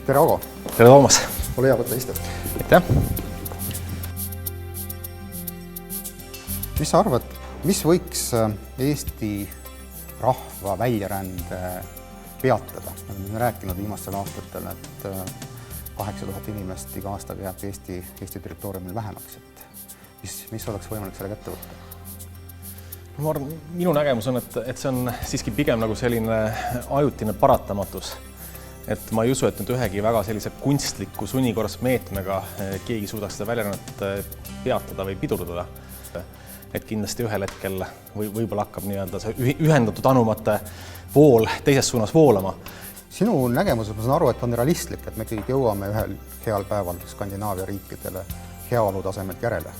Tere, Aago! Tere, Toomas! Ole hea, võtta istet. Aitäh! Mis sa arvad, mis võiks Eesti rahva väljarände peatada? Me oleme rääkinud viimastel aastatel, et 8000 inimest iga aastaga jääb Eesti territooriumil vähemaks. Mis oleks võimalik sellega ette võtta? Minu nägemus on, et see on siiski pigem nagu selline ajutine paratamatus. Et ma ei usu, et nüüd ühegi väga sellise kunstliku sunnikorras meetmega keegi suudaks seda väljarännet peatada või pidurdada. Et kindlasti ühel hetkel võib-olla hakkab see ühendatud anumate vool teises suunas voolama. Sinu nägemuses ma saan aru, et on realistlik, et me kõik jõuame ühel heal päeval Skandinaavia riikidele heaolutasemelt järele.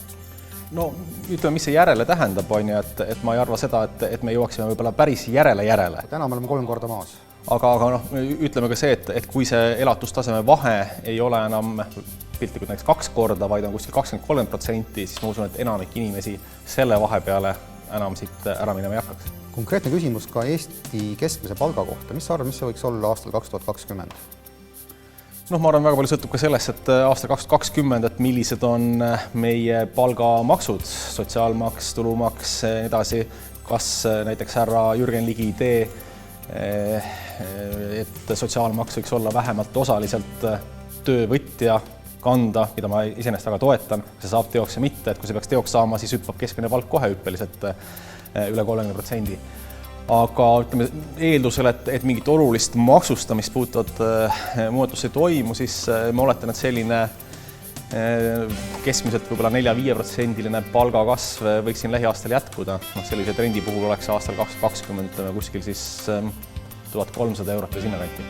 No ütleme, mis see järele tähendab, on ju, et ma ei arva seda, et me jõuaksime võib-olla päris järele. Täna me oleme 3 korda maas. Aga ütleme ka see, et kui see elatustaseme vahe ei ole enam piltlikult näiteks 2 korda, vaid on kuskil 20–30%, siis ma usun, et enamik inimesi selle vahe peale enam siit ära minema ei hakkaks. Konkreetne küsimus ka Eesti keskmise palga kohta. Mis sa arvad, mis see võiks olla aastal 2020? Ma arvan, väga palju sõltub ka sellest, et aastal 2020, et millised on meie palgamaksud, sotsiaalmaks, tulumaks, edasi, kas näiteks härra Jürgen Ligi idee, et sotsiaalmaks võiks olla vähemalt osaliselt töövõtja kanda, mida ma iseenesest väga toetan, see saab teoks ja mitte, et kui see peaks teoks saama, siis hüppab keskmine palk kohe hüppeliselt üle 30%. Aga ütleme, eeldusel, et mingit olulist maksustamist puutuvat muudatust ei toimu, siis ma oletan, et selline keskmiselt võib-olla 4–5%-line palgakasv võiks siin lähiaastal jätkuda. Sellise trendi puhul oleks aastal 2020 kuskil siis 1300 eurot või sinna kanti.